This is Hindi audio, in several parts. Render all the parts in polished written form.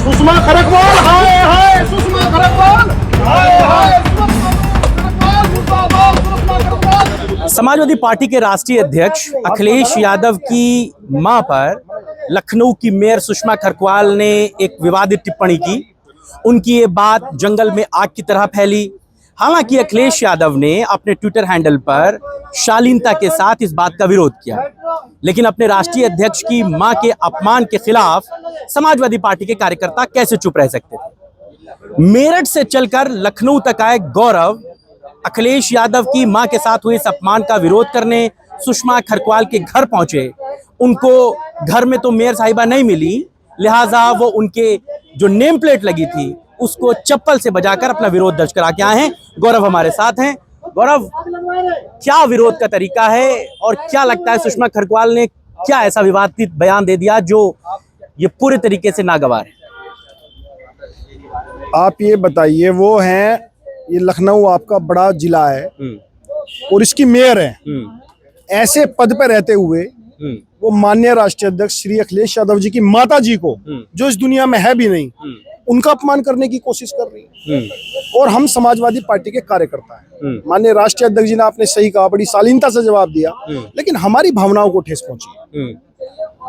सुषमा खरकवाल हाय हाय, सुषमा खरकवाल हाय हाय, सुषमा खरकवाल मुर्दाबाद, सुषमा खरकवाल। समाजवादी पार्टी के राष्ट्रीय अध्यक्ष अखिलेश यादव की मां पर लखनऊ की मेयर सुषमा खरकवाल ने एक विवादित टिप्पणी की। उनकी ये बात जंगल में आग की तरह फैली। हालांकि अखिलेश यादव ने अपने ट्विटर हैंडल पर शालीनता के साथ इस बात का विरोध किया, लेकिन अपने राष्ट्रीय अध्यक्ष की मां के अपमान के खिलाफ समाजवादी पार्टी के कार्यकर्ता कैसे चुप रह सकते थे। मेरठ से चलकर लखनऊ तक आए गौरव अखिलेश यादव की मां के साथ हुए इस अपमान का विरोध करने सुषमा खरकवाल के घर पहुंचे। उनको घर में तो मेयर साहिबा नहीं मिली, लिहाजा वो उनके जो नेम प्लेट लगी थी उसको चप्पल से बजाकर अपना विरोध दर्ज करा के आए हैं। गौरव हमारे साथ हैं। गौरव, क्या विरोध का तरीका है और क्या लगता है सुषमा खरकवाल ने क्या ऐसा विवादित बयान दे दिया जो ये पूरे तरीके से नागवार है? आप ये बताइए, वो हैं, ये लखनऊ आपका बड़ा जिला है और इसकी मेयर है। ऐसे पद पे रहते हुए वो माननीय राष्ट्रीय अध्यक्ष श्री अखिलेश यादव जी की माता जी को, जो इस दुनिया में है भी नहीं, उनका अपमान करने की कोशिश कर रही है। और हम समाजवादी पार्टी के कार्यकर्ता हैं। माननीय राष्ट्रीय अध्यक्ष जी ने आपने सही कहा, बड़ी शालीनता से जवाब दिया, लेकिन हमारी भावनाओं को ठेस पहुंची।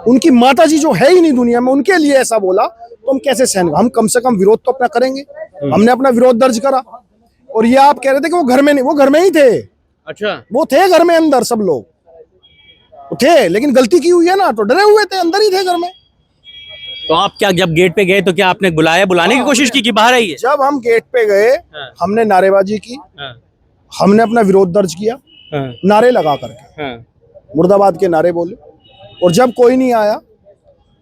उनकी माता जी जो है ही नहीं दुनिया में, उनके लिए ऐसा बोला तो हम कैसे सहन? हम कम से कम विरोध तो अपना करेंगे। हमने अपना विरोध दर्ज करा। और ये आप कह रहे थे कि वो घर में नहीं, वो घर में ही थे। अच्छा, वो थे घर में, अंदर सब लोग थे, लेकिन गलती की हुई है ना, तो डरे हुए थे, अंदर ही थे घर में। तो आप क्या जब गेट पे गए तो क्या आपने बुलाने की कोशिश की कि बाहर आइए? जब हम गेट पे गए, हमने नारेबाजी की, हमने अपना विरोध दर्ज किया, नारे लगा करके मुर्दाबाद के नारे बोले। और जब कोई नहीं आया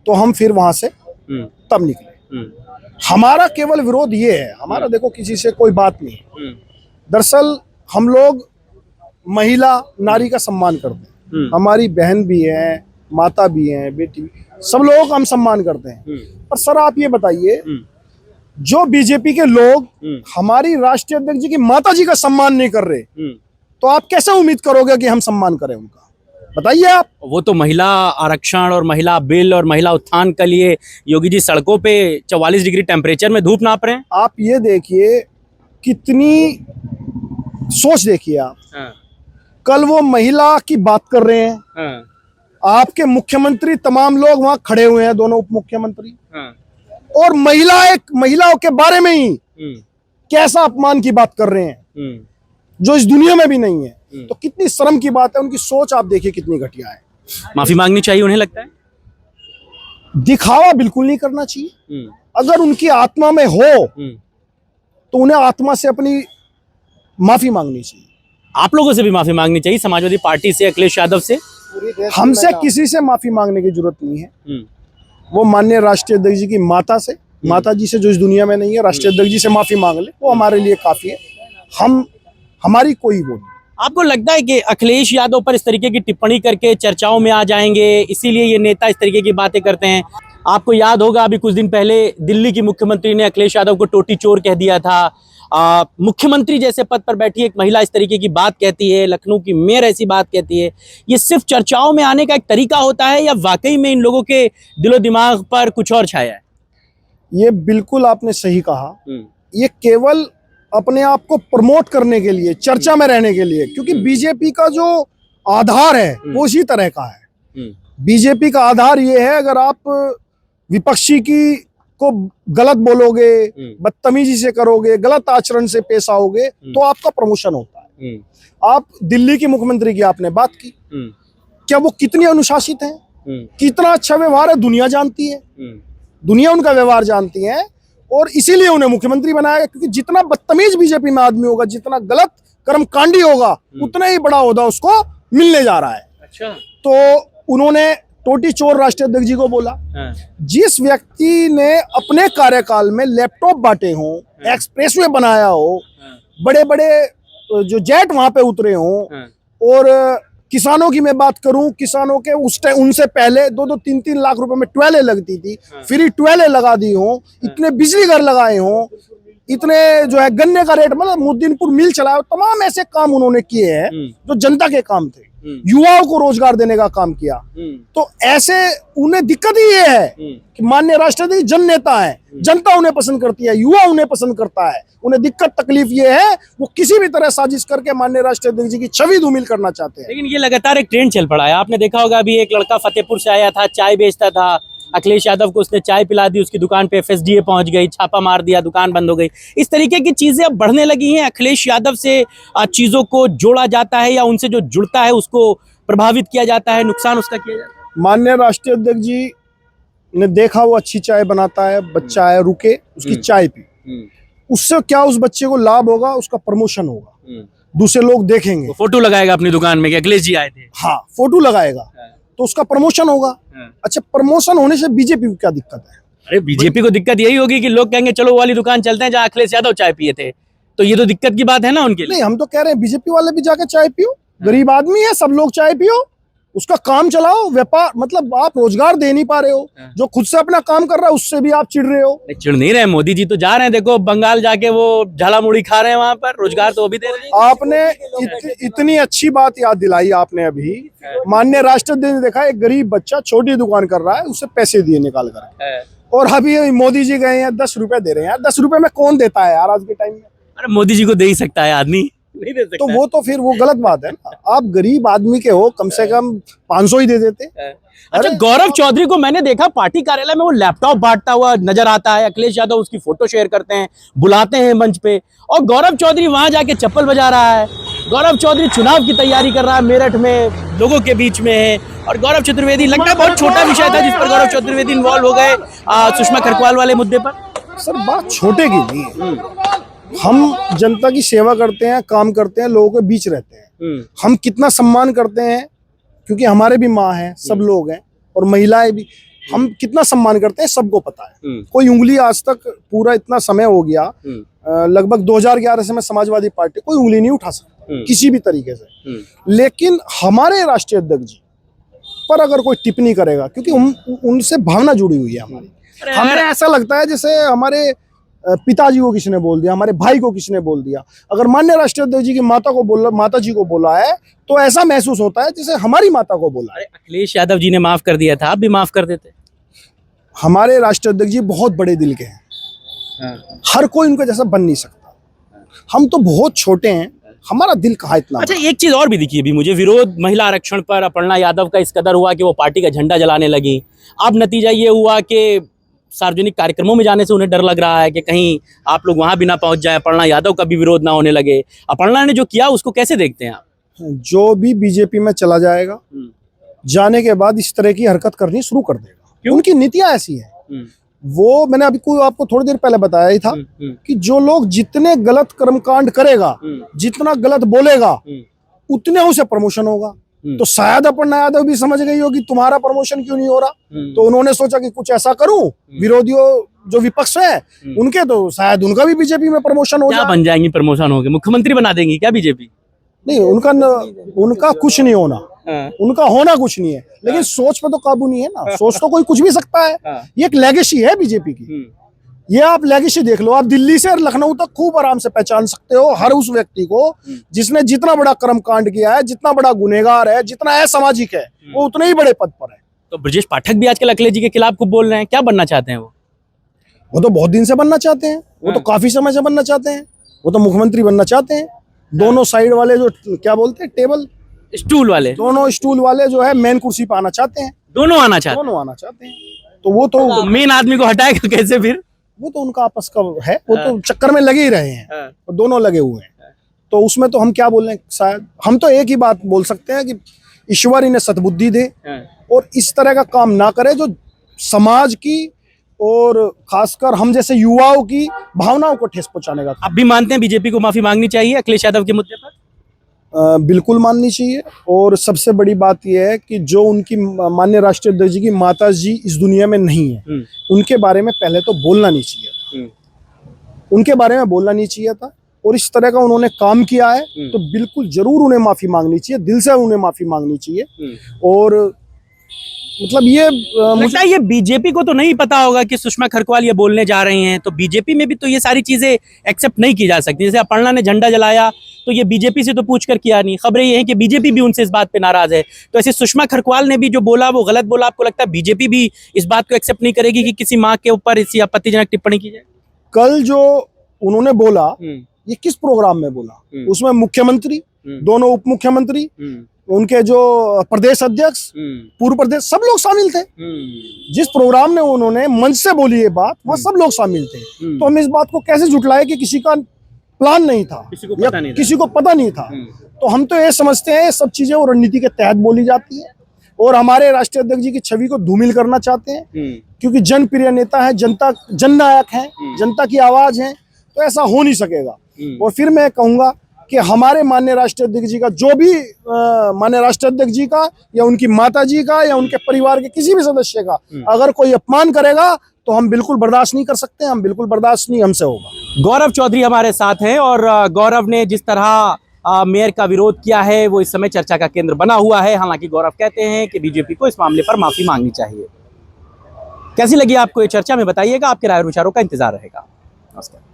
तो हम फिर वहां से तब निकले। हमारा केवल विरोध ये है, हमारा देखो किसी से कोई बात नहीं। दरअसल हम लोग महिला नारी का सम्मान करते हैं। हमारी बहन भी है, माता भी है, बेटी भी, सब लोगों का हम सम्मान करते हैं। पर सर आप ये बताइए, जो बीजेपी के लोग हमारी राष्ट्रीय अध्यक्ष जी की माता जी का सम्मान नहीं कर रहे, तो आप कैसे उम्मीद करोगे कि हम सम्मान करें उनका? बताइए आप। वो तो महिला आरक्षण और महिला बिल और महिला उत्थान के लिए योगी जी सड़कों पे 44 डिग्री टेम्परेचर में धूप नाप रहे हैं। आप ये देखिए, कितनी सोच देखिए आप। कल वो महिला की बात कर रहे हैं, आपके मुख्यमंत्री तमाम लोग वहां खड़े हुए हैं, दोनों उप मुख्यमंत्री, और महिलाओं के बारे में ही कैसा अपमान की बात कर रहे हैं जो इस दुनिया में भी नहीं है। तो कितनी शर्म की बात है। उनकी सोच आप देखिए कितनी घटिया है। माफी मांगनी चाहिए उन्हें, लगता है दिखावा बिल्कुल नहीं करना चाहिए। अगर उनकी आत्मा में हो तो उन्हें आत्मा से अपनी माफी मांगनी चाहिए। आप लोगों से भी माफी मांगनी चाहिए, समाजवादी पार्टी से, अखिलेश यादव से। हमसे किसी से माफी मांगने की जरूरत नहीं है। वो माननीय राष्ट्रीय अध्यक्ष जी की माता से, माता जी से जो इस दुनिया में नहीं है, राष्ट्रीय अध्यक्ष जी से माफी मांग ले, वो हमारे लिए काफी है। हमारी कोई वो नहीं। आपको लगता है कि अखिलेश यादव पर इस तरीके की टिप्पणी करके चर्चाओं में आ जाएंगे, इसीलिए ये नेता इस तरीके की बातें करते हैं? आपको याद होगा अभी कुछ दिन पहले दिल्ली की मुख्यमंत्री ने अखिलेश यादव को टोटी चोर कह दिया था। मुख्यमंत्री जैसे पद पर बैठी एक महिला इस तरीके की बात कहती है, लखनऊ की मेयर ऐसी बात कहती है। ये सिर्फ चर्चाओं में आने का एक तरीका होता है या वाकई में इन लोगों के दिलो दिमाग पर कुछ और छाया है? ये बिल्कुल आपने सही कहा। ये केवल अपने आप को प्रमोट करने के लिए, चर्चा में रहने के लिए, क्योंकि बीजेपी का जो आधार है वो इसी तरह का है। बीजेपी का आधार ये है, अगर आप विपक्षी की को गलत बोलोगे, बदतमीजी से करोगे, गलत आचरण से पेश आओगे, तो आपका प्रमोशन होता है। आप दिल्ली की मुख्यमंत्री की आपने बात की, क्या वो कितनी अनुशासित है, कितना अच्छा व्यवहार है, दुनिया जानती है। दुनिया उनका व्यवहार जानती है और इसीलिए उन्हें मुख्यमंत्री बनाया, क्योंकि जितना बदतमीज बीजेपी में आदमी होगा, जितना गलत कर्मकांडी होगा, उतना ही बड़ा ओहदा उसको मिलने जा रहा है। अच्छा, तो उन्होंने टोटी चोर राष्ट्रीय अध्यक्ष जी को बोला। जिस व्यक्ति ने अपने कार्यकाल में लैपटॉप बांटे हों, एक्सप्रेसवे बनाया हो, बड़े बड़े जो जेट वहां पे उतरे हों, और किसानों की मैं बात करूं, किसानों के उनसे पहले 2-2, 3-3 लाख रुपए में ट्वेलें लगती थी, फ्री ट्वेलें लगा दी हों, इतने बिजली घर लगाए हों, इतने जो है गन्ने का रेट, मतलब मुद्दीनपुर मिल चलाया, तमाम ऐसे काम उन्होंने किए हैं जो जनता के काम थे। युवाओं को रोजगार देने का काम किया। तो ऐसे उन्हें दिक्कत ही ये है कि माननीय राष्ट्रपति जन नेता है, जनता उन्हें पसंद करती है, युवा उन्हें पसंद करता है। उन्हें दिक्कत तकलीफ ये है वो किसी भी तरह साजिश करके माननीय राष्ट्रपति जी की छवि धूमिल करना चाहते हैं। लेकिन ये लगातार एक ट्रेंड चल पड़ा है। आपने देखा होगा, अभी एक लड़का फतेहपुर से आया था, चाय बेचता था, अखिलेश यादव को उसने चाय पिला दी, उसकी दुकान पे FSDA पहुंच गई, छापा मार दिया, दुकान बंद हो गई। इस तरीके की चीजें अब बढ़ने लगी हैं। अखिलेश यादव से चीजों को जोड़ा जाता है या उनसे जो जुड़ता है उसको प्रभावित किया जाता है, नुकसान उसका किया जाता है। माननीय राष्ट्रीय अध्यक्ष जी ने देखा वो अच्छी चाय बनाता है, बच्चा है, रुके उसकी चाय पी, उससे क्या उस बच्चे को लाभ होगा, उसका प्रमोशन होगा, दूसरे लोग देखेंगे, फोटो लगाएगा अपनी दुकान में कि अखिलेश जी आए थे। हाँ, फोटो लगाएगा तो उसका प्रमोशन होगा। अच्छा, प्रमोशन होने से बीजेपी को क्या दिक्कत है? अरे बीजेपी को दिक्कत यही होगी कि लोग कहेंगे चलो वो वाली दुकान चलते हैं जहाँ अखिलेश यादव चाय पिए थे। तो ये तो दिक्कत की बात है ना उनके लिए। नहीं, हम तो कह रहे हैं बीजेपी वाले भी जाके चाय पियो, गरीब आदमी है, सब लोग चाय पियो, उसका काम चलाओ, व्यापार, मतलब आप रोजगार दे नहीं पा रहे हो, जो खुद से अपना काम कर रहा है उससे भी आप चिढ़ रहे हो। चिढ़ नहीं रहे, मोदी जी तो जा रहे हैं, देखो बंगाल जाके वो झाला मुड़ी खा रहे हैं, वहां पर रोजगार तो वो भी दे रहे हैं। आपने इतनी अच्छी बात याद दिलाई आपने अभी। माननीय राष्ट्रपति ने देखा एक गरीब बच्चा छोटी दुकान कर रहा है, उसे पैसे दिए निकाल कर, और अभी मोदी जी गए हैं 10 रुपए दे रहे हैं। यार 10 रुपए में कौन देता है यार आज के टाइम में? अरे मोदी जी को दे ही सकता है आदमी, नहीं दे सकता तो वो तो फिर वो गलत बात है ना। आप गरीब आदमी के हो, कम से कम 500 ही दे देते। अच्छा, गौरव चौधरी को मैंने देखा पार्टी कार्यालय में वो लैपटॉप बांटता हुआ नजर आता है। अखिलेश यादव उसकी फोटो शेयर करते हैं, बुलाते हैं मंच पे, और गौरव चौधरी वहां जाके चप्पल बजा रहा है। गौरव चौधरी चुनाव की तैयारी कर रहा है, मेरठ में लोगों के बीच में है। और गौरव चतुर्वेदी, लगता है बहुत छोटा विषय था जिस पर गौरव चतुर्वेदी इन्वॉल्व हो गए सुषमा खरकवाल वाले मुद्दे पर। सर बात छोटे की नहीं है। हम जनता की सेवा करते हैं, काम करते हैं, लोगों के बीच रहते हैं। हम कितना सम्मान करते हैं, क्योंकि हमारे भी माँ हैं, सब लोग हैं, और महिलाएं भी, हम कितना सम्मान करते हैं सबको पता है। कोई उंगली आज तक, पूरा इतना समय हो गया, लगभग 2011 से मैं समाजवादी पार्टी, कोई उंगली नहीं उठा सकता किसी भी तरीके से। लेकिन हमारे राष्ट्रीय अध्यक्ष जी पर अगर कोई टिप्पणी करेगा, क्योंकि उनसे भावना जुड़ी हुई है हमारी, हमें ऐसा लगता है जैसे हमारे पिताजी को किसी ने बोल दिया, हमारे भाई को किसी ने बोल दिया। अगर माननीय राष्ट्रीय अध्यक्ष जी की माता जी को बोला है तो ऐसा महसूस होता है जैसे हमारी माता को बोला है। अखिलेश यादव जी ने माफ कर दिया था, आप भी माफ कर देते। हमारे राष्ट्रीय अध्यक्ष जी बहुत बड़े दिल के हैं, हर कोई उनके जैसा बन नहीं सकता। हम तो बहुत छोटे हैं, हमारा दिल कहाँ इतना। अच्छा, एक चीज और भी दिखी अभी मुझे, विरोध महिला आरक्षण पर अपर्णा यादव का इस कदर हुआ कि वो पार्टी का झंडा जलाने लगी। अब नतीजा ये हुआ कि सार्वजनिक कार्यक्रमों में जाने से उन्हें डर लग रहा है कि कहीं आप लोग वहां भी ना पहुंच जाए, अपर्णा यादव का भी विरोध ना होने लगे। अपर्णा ने जो किया उसको कैसे देखते हैं आप? जो भी बीजेपी में चला जाएगा, जाने के बाद इस तरह की हरकत करनी शुरू कर देगा। उनकी नीतियां ऐसी है। वो मैंने अभी कोई आपको थोड़ी देर पहले बताया ही था कि जो लोग जितने गलत कर्मकांड करेगा, जितना गलत बोलेगा, उतने उसे प्रमोशन होगा। तो शायद अपर्णा यादव भी समझ गई होगी तुम्हारा प्रमोशन क्यों नहीं हो रहा, तो उन्होंने सोचा कि कुछ ऐसा करूं, विरोधियों जो विपक्ष है उनके, तो शायद उनका भी बीजेपी में प्रमोशन हो जाए। बन जाएंगी, प्रमोशन होंगे, मुख्यमंत्री बना देंगी क्या बीजेपी? नहीं, उनका कुछ नहीं होना, उनका होना कुछ नहीं है, लेकिन सोच पे तो काबू नहीं है ना। सोच तो कोई कुछ भी सकता है, ये एक लेगेसी है बीजेपी की। ये आप लेगेसी देख लो, आप दिल्ली से लखनऊ तक खूब आराम से पहचान सकते हो हर उस व्यक्ति को जिसने जितना बड़ा कर्मकांड किया है, जितना बड़ा गुनहगार है, जितना असामाजिक है, वो उतने ही बड़े पद पर है। तो ब्रजेश पाठक भी आजकल अखिलेश जी के खिलाफ खूब बोल रहे हैं, क्या बनना चाहते हैं वो तो बहुत दिन से बनना चाहते हैं, वो तो काफी समय से बनना चाहते हैं, वो तो मुख्यमंत्री बनना चाहते हैं। दोनों साइड वाले जो क्या बोलते हैं, टेबल स्टूल वाले, दोनों स्टूल वाले जो है मेन कुर्सी पे आना चाहते हैं, दोनों आना चाहते हैं। तो वो तो मेन आदमी को हटाएगा कैसे फिर? वो तो उनका आपस का है, वो तो चक्कर में लगे ही रहे हैं, दोनों लगे हुए हैं। तो उसमें तो हम क्या बोल रहे हैं, शायद हम तो एक ही बात बोल सकते हैं कि ईश्वर इन्हें सद्बुद्धि दे और इस तरह का काम ना करे जो समाज की और खासकर हम जैसे युवाओं की भावनाओं को ठेस पहुंचाने का। आप भी मानते हैं बीजेपी को माफी मांगनी चाहिए अखिलेश यादव के मुद्दे पर? बिल्कुल माननी चाहिए। और सबसे बड़ी बात यह है कि जो उनकी माननीय राष्ट्रीय अध्यक्ष जी की माता जी इस दुनिया में नहीं है, उनके बारे में पहले तो बोलना नहीं चाहिए, उनके बारे में बोलना नहीं चाहिए था। और इस तरह का उन्होंने काम किया है तो बिल्कुल जरूर उन्हें माफी मांगनी चाहिए, दिल से उन्हें माफी मांगनी चाहिए। और मतलब ये लगता है ये बीजेपी को तो नहीं पता होगा कि सुषमा खरकवाल ये बोलने जा रही हैं, तो बीजेपी में भी तो ये सारी चीजें एक्सेप्ट नहीं की जा सकती। जैसे अपर्णा ने झंडा जलाया तो ये बीजेपी से तो पूछ कर किया नहीं, खबरें ये हैं कि बीजेपी भी उनसे इस बात पे नाराज है। तो ऐसे सुषमा खरकवाल ने भी जो बोला वो गलत बोला, आपको लगता है बीजेपी भी इस बात को एक्सेप्ट नहीं करेगी कि किसी माँ के ऊपर इसी आपत्तिजनक टिप्पणी की जाए? कल जो उन्होंने बोला ये किस प्रोग्राम में बोला? उसमें मुख्यमंत्री, दोनों उप मुख्यमंत्री, उनके जो प्रदेश अध्यक्ष, पूर्व प्रदेश, सब लोग शामिल थे। जिस प्रोग्राम में उन्होंने मंच से बोली ये बात, वहाँ सब लोग शामिल थे। तो हम इस बात को कैसे झुटलाए कि किसी का प्लान नहीं था, किसी को पता नहीं था। तो हम तो ये समझते हैं ये सब चीजें वो रणनीति के तहत बोली जाती है और हमारे राष्ट्रीय अध्यक्ष जी की छवि को धूमिल करना चाहते हैं, क्योंकि जनप्रिय नेता है, जनता जननायक है, जनता की आवाज है। तो ऐसा हो नहीं सकेगा। और फिर मैं कहूंगा कि हमारे माननीय राष्ट्रीय अध्यक्ष जी का जो भी माननीय राष्ट्रीय अध्यक्ष जी का या उनकी माता जी का या उनके परिवार के किसी भी सदस्य का अगर कोई अपमान करेगा तो हम बिल्कुल बर्दाश्त नहीं कर सकते। हम बिल्कुल बर्दाश्त नहीं हमसे होगा। गौरव चौधरी हमारे साथ हैं और गौरव ने जिस तरह मेयर का विरोध किया है वो इस समय चर्चा का केंद्र बना हुआ है। हालांकि गौरव कहते हैं कि बीजेपी को इस मामले पर माफी मांगनी चाहिए। कैसी लगी आपको ये चर्चा में बताइएगा, आपके राय और विचारों का इंतजार रहेगा। नमस्कार।